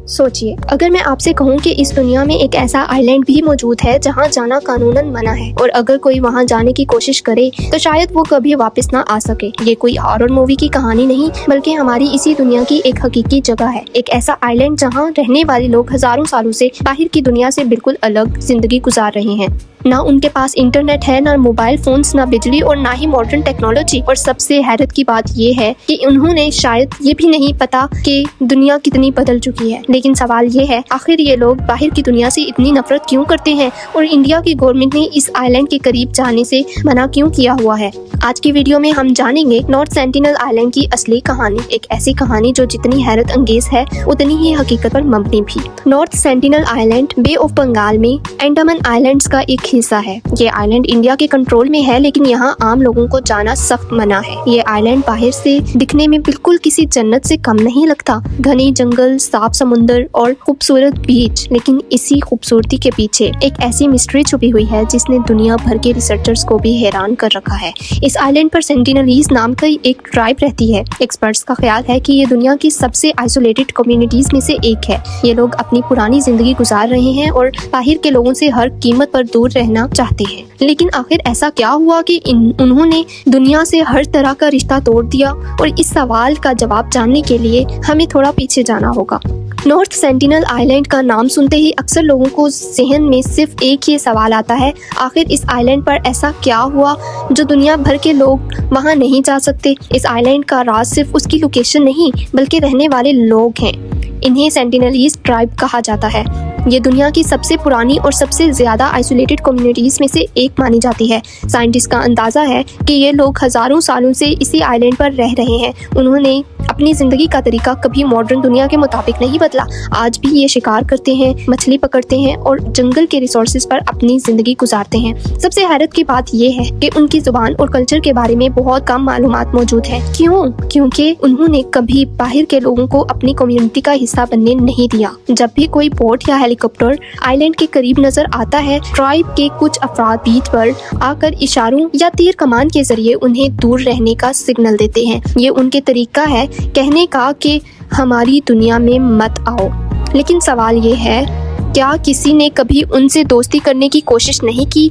सोचिए, अगर मैं आपसे कहूँ कि इस दुनिया में एक ऐसा आइलैंड भी मौजूद है जहाँ जाना कानूनन मना है, और अगर कोई वहाँ जाने की कोशिश करे तो शायद वो कभी वापस ना आ सके। ये कोई हॉरर मूवी की कहानी नहीं, बल्कि हमारी इसी दुनिया की एक हकीकी जगह है। एक ऐसा आइलैंड जहाँ रहने वाले लोग हजारों सालों से बाहर की दुनिया से बिल्कुल अलग जिंदगी गुजार रहे हैं। ना उनके पास इंटरनेट है, ना मोबाइल फोन्स, ना बिजली, और ना ही मॉडर्न टेक्नोलॉजी। और सबसे हैरत की बात ये है कि उन्होंने शायद ये भी नहीं पता कि दुनिया कितनी बदल चुकी है। लेकिन सवाल ये है, आखिर ये लोग बाहर की दुनिया से इतनी नफरत क्यों करते हैं, और इंडिया की गवर्नमेंट ने इस आइलैंड के करीब जाने से मना क्यों किया हुआ है। आज की वीडियो में हम जानेंगे नॉर्थ सेंटिनल आइलैंड की असली कहानी। एक ऐसी कहानी जो जितनी हैरत अंगेज है उतनी ही हकीकत पर मबनी भी। North Sentinel Island Bay of Bengal में अंडमान आइलैंड्स का एक हिस्सा है। ये आइलैंड इंडिया के कंट्रोल में है, लेकिन यहाँ आम लोगों को जाना सख्त मना है। ये आइलैंड बाहर से दिखने में बिल्कुल किसी जन्नत से कम नहीं लगता। घने जंगल, साफ समुंदर और खूबसूरत बीच, लेकिन इसी खूबसूरती के पीछे एक ऐसी मिस्ट्री छुपी हुई है जिसने दुनिया भर के रिसर्चर्स को भी हैरान कर रखा है। इस आइलैंड पर सेंटिनलीज नाम की एक ट्राइब रहती है। एक्सपर्ट्स का ख्याल है कि ये दुनिया की सबसे आइसोलेटेड कम्युनिटीज में से एक है। ये लोग अपनी पुरानी जिंदगी गुजार रहे हैं और बाहर के लोगों से हर कीमत पर दूर रहना चाहते हैं। लेकिन आखिर ऐसा क्या हुआ कि उन्होंने दुनिया से हर तरह का रिश्ता तोड़ दिया, और इस सवाल का जवाब जानने के लिए हमें थोड़ा पीछे जाना होगा। नॉर्थ सेंटिनल आइलैंड का नाम सुनते ही अक्सर लोगों को जहन में सिर्फ एक ही सवाल आता है, आखिर इस आइलैंड पर ऐसा क्या हुआ जो दुनिया भर के लोग वहां नहीं जा सकते। इस आइलैंड का राज सिर्फ उसकी लोकेशन नहीं, बल्कि रहने वाले लोग हैं। इन्हें सेंटिनलीज ट्राइब कहा जाता है। ये दुनिया की सबसे पुरानी और सबसे ज़्यादा आइसोलेटेड कम्युनिटीज़ में से एक मानी जाती है। साइंटिस्ट का अंदाज़ा है कि ये लोग हज़ारों सालों से इसी आइलैंड पर रह रहे हैं। उन्होंने अपनी ज़िंदगी का तरीका कभी मॉडर्न दुनिया के मुताबिक नहीं बदला। आज भी ये शिकार करते हैं, मछली पकड़ते हैं और जंगल के रिसोर्सेज पर अपनी ज़िंदगी गुजारते हैं। सबसे हैरत की बात ये है कि उनकी ज़ुबान और कल्चर के बारे में बहुत कम मालूमात मौजूद है। क्यों? क्योंकि उन्होंने कभी बाहर के लोगों को अपनी कम्युनिटी का हिस्सा बनने नहीं दिया। जब भी कोई बोट या हेलीकॉप्टर आइलैंड के करीब नजर आता है, ट्राइब के कुछ अफराद बीच पर आकर इशारों या तीर कमान के जरिए उन्हें दूर रहने का सिग्नल देते हैं। ये उनके तरीका है कहने का कि हमारी दुनिया में मत आओ। लेकिन सवाल ये है, क्या किसी ने कभी उनसे दोस्ती करने की कोशिश नहीं की?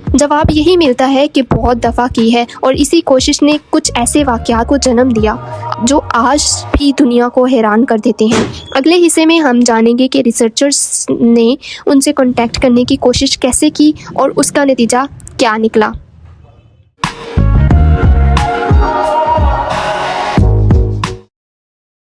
जवाब यही मिलता है कि बहुत दफ़ा की है, और इसी कोशिश ने कुछ ऐसे वाक़यात को जन्म दिया जो आज भी दुनिया को हैरान कर देते हैं। अगले हिस्से में हम जानेंगे कि रिसर्चर्स ने उनसे कांटेक्ट करने की कोशिश कैसे की और उसका नतीजा क्या निकला।